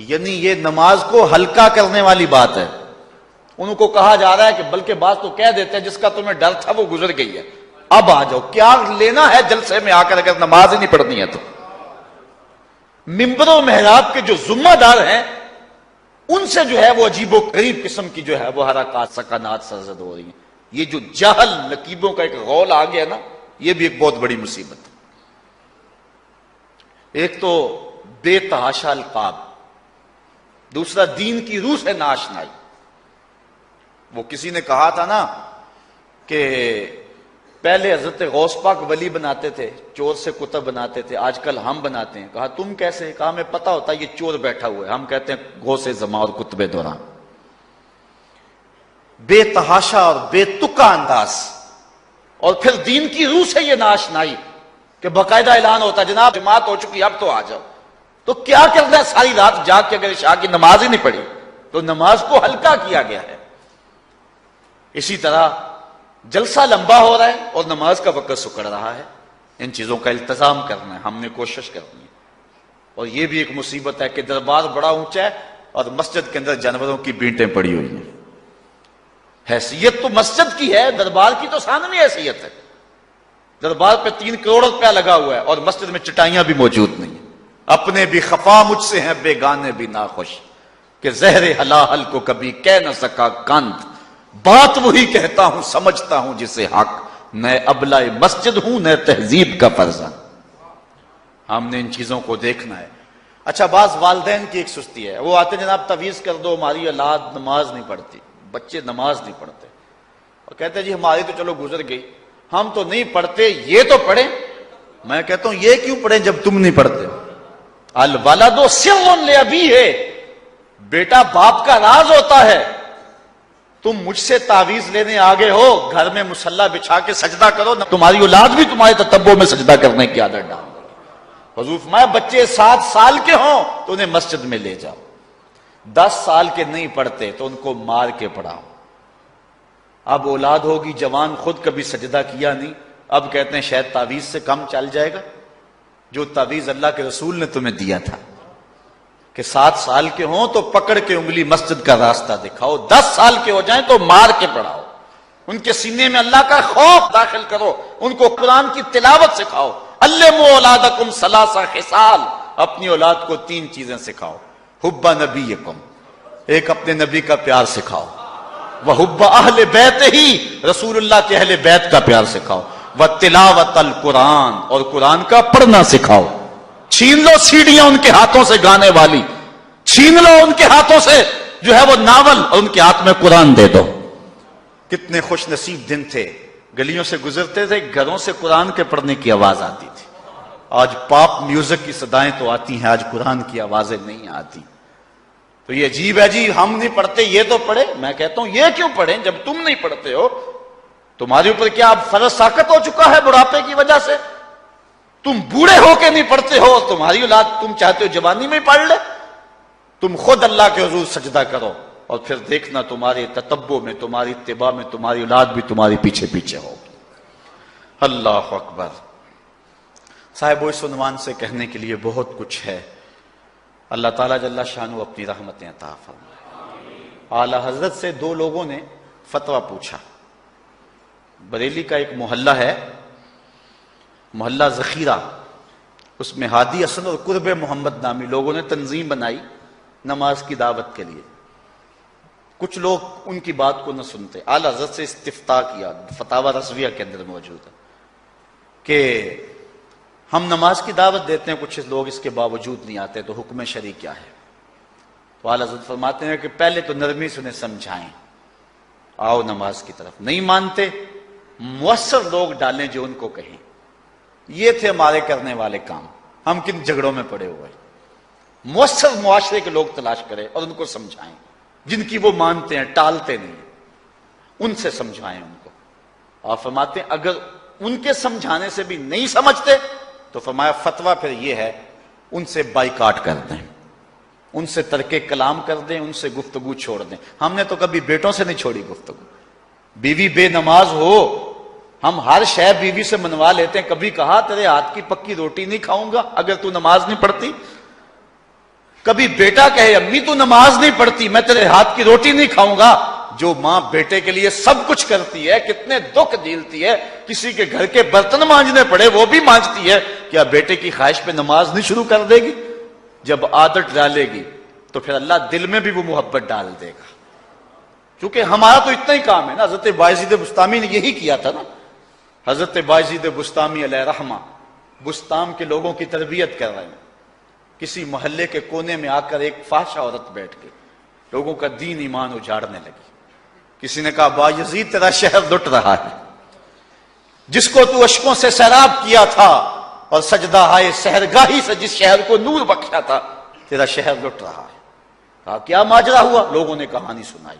S1: یعنی یہ نماز کو ہلکا کرنے والی بات ہے۔ ان کو کہا جا رہا ہے کہ بلکہ بعض تو کہہ دیتے ہیں جس کا تمہیں ڈر تھا وہ گزر گئی ہے، اب آ جاؤ، کیا لینا ہے جلسے میں آ کر اگر نماز ہی نہیں پڑھنی ہے تو۔ ممبر و محراب کے جو ذمہ دار ہیں ان سے جو ہے وہ عجیب و غریب قسم کی جو ہے وہ حرکات سکنات سرزد ہو رہی ہیں۔ یہ جو جہل نقیبوں کا ایک غول آ گیا نا، یہ بھی ایک بہت بڑی مصیبت ہے۔ ایک تو بے تحاشا القاب، دوسرا دین کی روح سے ناشنائی۔ وہ کسی نے کہا تھا نا کہ پہلے حضرت غوث پاک ولی بناتے تھے، چور سے کتب بناتے تھے، آج کل ہم بناتے ہیں۔ کہا تم کیسے؟ کہا ہمیں پتا ہوتا ہے یہ چور بیٹھا ہوا ہے، ہم کہتے ہیں غوث زماں اور کتب دوران۔ بے تحاشا اور بے تکا انداز، اور پھر دین کی روح سے یہ ناشنائی کہ باقاعدہ اعلان ہوتا ہے جناب جماعت ہو چکی اب تو آ جاؤ۔ تو کیا کرنا ہے ساری رات جاگ کے اگر عشاء کی نماز ہی نہیں پڑھی تو نماز کو ہلکا کیا گیا ہے۔ اسی طرح جلسہ لمبا ہو رہا ہے اور نماز کا وقت سکڑ رہا ہے۔ ان چیزوں کا التزام کرنا ہے، ہم نے کوشش کرنی ہے۔ اور یہ بھی ایک مصیبت ہے کہ دربار بڑا اونچا ہے اور مسجد کے اندر جانوروں کی بینٹیں پڑی ہوئی ہیں۔ حیثیت تو مسجد کی ہے، دربار کی تو ثانوی حیثیت ہے۔ دربار پہ 3 کروڑ روپیہ لگا ہوا ہے اور مسجد میں چٹائیاں بھی موجود نہیں ہیں۔ اپنے بھی خفا مجھ سے ہیں بیگانے بھی ناخوش، کہ زہر حلاحل کو کبھی کہہ نہ سکا کانت، بات وہی کہتا ہوں سمجھتا ہوں جسے حق، نہ ابلہ مسجد ہوں نہ تہذیب کا فرزند۔ ہم نے ان چیزوں کو دیکھنا ہے۔ اچھا، بعض والدین کی ایک سستی ہے، وہ آتے جناب تعویذ کر دو، ہماری اولاد نماز نہیں پڑھتی، بچے نماز نہیں پڑھتے، اور کہتے ہیں جی ہماری تو چلو گزر گئی، ہم تو نہیں پڑھتے، یہ تو پڑھیں۔ میں کہتا ہوں یہ کیوں پڑھیں جب تم نہیں پڑھتے؟ الولد سر لابیہ، بیٹا باپ کا راز ہوتا ہے۔ تم مجھ سے تعویذ لینے آگے ہو، گھر میں مصلی بچھا کے سجدہ کرو، تمہاری اولاد بھی تمہارے تتبع میں سجدہ کرنے کی عادت ڈال۔ حضور فرمایا بچے 7 سال کے ہوں تو انہیں مسجد میں لے جاؤ، 10 سال کے نہیں پڑھتے تو ان کو مار کے پڑھاؤ۔ اب اولاد ہوگی جوان، خود کبھی سجدہ کیا نہیں، اب کہتے ہیں شاید تعویذ سے کم چل جائے گا۔ جو تعویذ اللہ کے رسول نے تمہیں دیا تھا کہ 7 سال کے ہوں تو پکڑ کے انگلی مسجد کا راستہ دکھاؤ، 10 سال کے ہو جائیں تو مار کے پڑھاؤ، ان کے سینے میں اللہ کا خوف داخل کرو، ان کو قرآن کی تلاوت سکھاؤ۔ علموا اولادکم 3 خصال، اپنی اولاد کو 3 چیزیں سکھاؤ۔ حب نبیکم، ایک اپنے نبی کا پیار سکھاؤ، وحب اہل بیت ہی، رسول اللہ کے اہل بیت کا پیار سکھاؤ، وتلاوت القرآن، اور قرآن کا پڑھنا سکھاؤ۔ چھین لو سیڑیاں ان کے ہاتھوں سے گانے والی، چھین لو ان کے ہاتھوں سے جو ہے وہ ناول، اور ان کے ہاتھ میں قرآن دے دو۔ کتنے خوش نصیب دن تھے، گلیوں سے گزرتے تھے، گھروں سے قرآن کے پڑھنے کی آواز آتی تھی۔ آج پاپ میوزک کی صدائیں تو آتی ہیں، آج قرآن کی آوازیں نہیں آتی۔ تو یہ عجیب ہے جی ہم نہیں پڑھتے، یہ تو پڑھے۔ میں کہتا ہوں یہ کیوں پڑھیں جب تم نہیں پڑھتے ہو؟ تمہارے اوپر کیا اب فرض ساقط ہو چکا ہے بڑھاپے کی وجہ سے؟ تم بوڑھے ہو کے نہیں پڑھتے ہو، تمہاری اولاد تم چاہتے ہو جوانی میں پڑھ لے؟ تم خود اللہ کے حضور سجدہ کرو اور پھر دیکھنا تمہارے تتبع میں، تمہاری اتباع میں تمہاری اولاد بھی تمہاری پیچھے پیچھے ہوگی۔ اللہ اکبر۔ صاحب اس عنوان سے کہنے کے لیے بہت کچھ ہے۔ اللہ تعالیٰ جل شانہ اپنی رحمتیں عطا فرمائے۔ اعلی حضرت سے 2 لوگوں نے فتویٰ پوچھا۔ بریلی کا ایک محلہ ہے، محلہ ذخیرہ، اس میں ہادی حسن اور قرب محمد نامی لوگوں نے تنظیم بنائی نماز کی دعوت کے لیے۔ کچھ لوگ ان کی بات کو نہ سنتے، اعلی حضرت سے استفتاء کیا، فتاوی رضویہ کے اندر موجود ہے کہ ہم نماز کی دعوت دیتے ہیں، کچھ لوگ اس کے باوجود نہیں آتے، تو حکم شرعی کیا ہے؟ تو اعلی حضرت فرماتے ہیں کہ پہلے تو نرمی سے انہیں سمجھائیں، آؤ نماز کی طرف۔ نہیں مانتے، مؤثر لوگ ڈالیں جو ان کو کہیں۔ یہ تھے ہمارے کرنے والے کام، ہم کن جھگڑوں میں پڑے ہوئے۔ مؤثر معاشرے کے لوگ تلاش کریں اور ان کو سمجھائیں، جن کی وہ مانتے ہیں، ٹالتے نہیں۔ ان سے سمجھائیں ان کو. آپ فرماتے ہیں اگر ان کے سمجھانے سے بھی نہیں سمجھتے تو فرمایا فتویٰ پھر یہ ہے ان سے بائیکاٹ کر دیں، ان سے ترک کلام کر دیں، ان سے گفتگو چھوڑ دیں. ہم نے تو کبھی بیٹوں سے نہیں چھوڑی گفتگو. بیوی بے نماز ہو ہم ہر شے بیوی سے منوا لیتے ہیں. کبھی کہا تیرے ہاتھ کی پکی روٹی نہیں کھاؤں گا اگر تو نماز نہیں پڑھتی؟ کبھی بیٹا کہے امی تو نماز نہیں پڑھتی میں تیرے ہاتھ کی روٹی نہیں کھاؤں گا؟ جو ماں بیٹے کے لیے سب کچھ کرتی ہے، کتنے دکھ جھیلتی ہے، کسی کے گھر کے برتن مانجنے پڑے وہ بھی مانجتی ہے، کیا بیٹے کی خواہش پہ نماز نہیں شروع کر دے گی؟ جب عادت ڈالے گی تو پھر اللہ دل میں بھی وہ محبت ڈال دے گا. کیونکہ ہمارا تو اتنا ہی کام ہے نا. حضرت بایزید بسطامی نے یہی کیا تھا نا. حضرت بایزید بسطامی علیہ رحمہ بسطام کے لوگوں کی تربیت کر رہے ہیں. کسی محلے کے کونے میں آ کر ایک فاحشہ عورت بیٹھ کے لوگوں کا دین ایمان اجاڑنے لگی. کسی نے کہا بایزید تیرا شہر لٹ رہا ہے، جس کو تو اشکوں سے سیراب کیا تھا اور سجدہ ہائے سحرگاہی سے جس شہر کو نور بخشا تھا، تیرا شہر لٹ رہا ہے. کہا کیا ماجرا ہوا؟ لوگوں نے کہانی سنائی.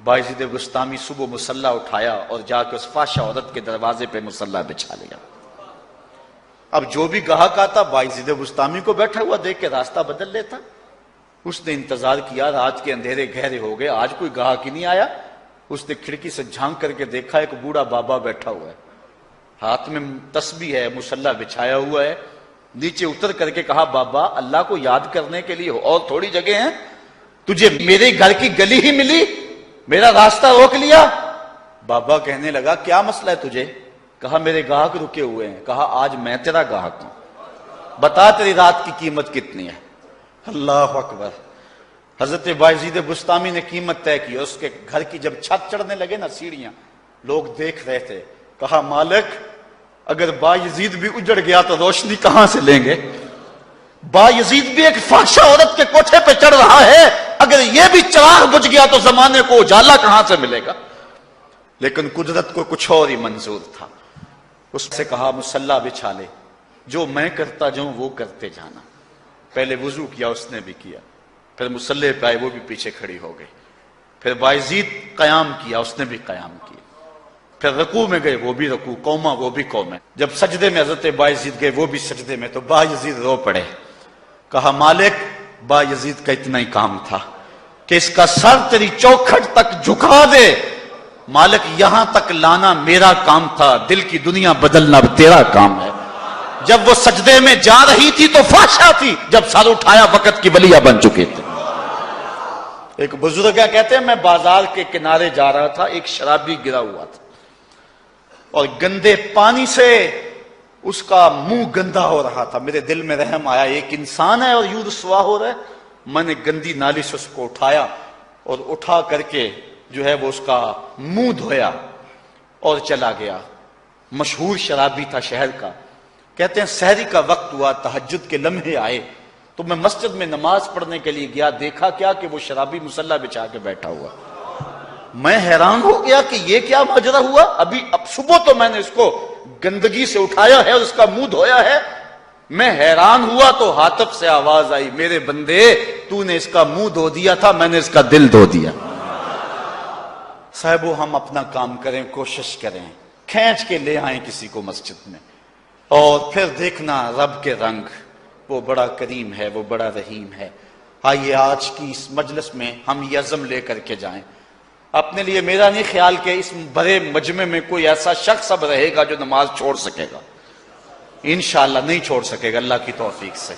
S1: بایزید بسطامی صبح مصلی اٹھایا اور جا کے اس فاحشہ عورت کے دروازے پہ مصلی بچھا لیا. اب جو بھی گاہک آتا بایزید بسطامی کو بیٹھا ہوا دیکھ کے راستہ بدل لیتا. اس نے انتظار کیا، رات کے اندھیرے گہرے ہو گئے، آج کوئی گاہک ہی نہیں آیا. اس نے کھڑکی سے جھانک کر کے دیکھا ایک بوڑھا بابا بیٹھا ہوا ہے، ہاتھ میں تسبیح ہے، مصلی بچھایا ہوا ہے. نیچے اتر کر کے کہا بابا اللہ کو یاد کرنے کے لیے اور تھوڑی جگہ ہیں؟ تجھے میرے گھر کی گلی ہی ملی، میرا راستہ روک لیا؟ بابا کہنے لگا کیا مسئلہ ہے تجھے؟ کہا میرے گاہک رکے ہوئے ہیں. کہا آج میں تیرا گاہک ہوں، بتا تیری رات کی قیمت کتنی ہے؟ اللہ اکبر. حضرت بایزید بسطامی نے قیمت طے کی. اس کے گھر کی جب چھت چڑھنے لگے نا سیڑھیاں، لوگ دیکھ رہے تھے. کہا مالک اگر بایزید بھی اجڑ گیا تو روشنی کہاں سے لیں گے؟ بایزید بھی ایک فاحشہ عورت کے کوٹھے پہ چڑھ رہا ہے، اگر یہ بھی چراغ بجھ گیا تو زمانے کو اجالا کہاں سے ملے گا؟ لیکن قدرت کو کچھ اور ہی منظور تھا. اس سے کہا مصلی بچھا لے، جو میں کرتا جاؤں وہ کرتے جانا. پہلے وضو کیا، اس نے بھی کیا. پھر مصلی پہ آئے، وہ بھی پیچھے کھڑی ہو گئی. پھر بایزید قیام کیا، اس نے بھی قیام کیا. پھر رکوع میں گئے، وہ بھی رکوع، قوما وہ بھی قومیں. جب سجدے میں حضرت بایزید گئے، وہ بھی سجدے میں. تو بایزید رو پڑے. کہا مالک بایزید کا اتنا ہی کام تھا کہ اس کا سر تیری چوکھٹ تک جھکا دے. مالک یہاں تک لانا میرا کام تھا، دل کی دنیا بدلنا تیرا کام ہے. جب وہ سجدے میں جا رہی تھی تو فحشہ تھی، جب سر اٹھایا وقت کی ولیہ بن چکے تھے. ایک بزرگ کہتے ہیں میں بازار کے کنارے جا رہا تھا، ایک شرابی گرا ہوا تھا اور گندے پانی سے اس کا منہ گندا ہو رہا تھا. میرے دل میں رحم آیا، ایک انسان ہے اور یوں رسوا ہو رہا ہے. میں نے گندی نالی سے اس کو اٹھایا اور اٹھا کر کے جو ہے وہ اس کا منہ دھویا اور چلا گیا. مشہور شرابی تھا شہر کا. کہتے ہیں سحری کا وقت ہوا، تہجد کے لمحے آئے تو میں مسجد میں نماز پڑھنے کے لیے گیا. دیکھا کیا کہ وہ شرابی مصلی بچھا کے بیٹھا ہوا. میں حیران ہو گیا کہ یہ کیا ماجرا ہوا. اب صبح تو میں نے اس کو گندگی سے اٹھایا ہے اور اس کا منہ دھویا ہے. میں حیران ہوا تو ہاتف سے آواز آئی میرے بندے تو نے اس کا منہ دھو دیا تھا، میں نے اس کا دل دھو دیا. صاحبو ہم اپنا کام کریں، کوشش کریں، کھینچ کے لے آئیں کسی کو مسجد میں اور پھر دیکھنا رب کے رنگ. وہ بڑا کریم ہے، وہ بڑا رحیم ہے. آئیے آج کی اس مجلس میں ہم یہ عزم لے کر کے جائیں. اپنے لیے میرا نہیں خیال کہ اس بڑے مجمع میں کوئی ایسا شخص اب رہے گا جو نماز چھوڑ سکے گا. انشاءاللہ نہیں چھوڑ سکے گا اللہ کی توفیق سے.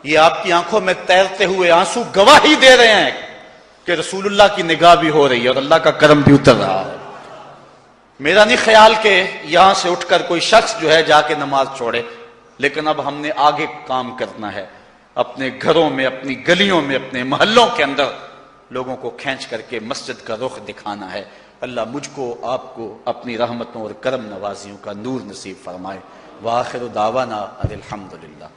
S1: یہ آپ کی آنکھوں میں تیرتے ہوئے آنسو گواہی دے رہے ہیں کہ رسول اللہ کی نگاہ بھی ہو رہی ہے اور اللہ کا کرم بھی اتر رہا ہے. میرا نہیں خیال کہ یہاں سے اٹھ کر کوئی شخص جو ہے جا کے نماز چھوڑے. لیکن اب ہم نے آگے کام کرنا ہے، اپنے گھروں میں، اپنی گلیوں میں، اپنے محلوں کے اندر لوگوں کو کھینچ کر کے مسجد کا رخ دکھانا ہے. اللہ مجھ کو آپ کو اپنی رحمتوں اور کرم نوازیوں کا نور نصیب فرمائے. وآخر دعوانا الحمدللہ.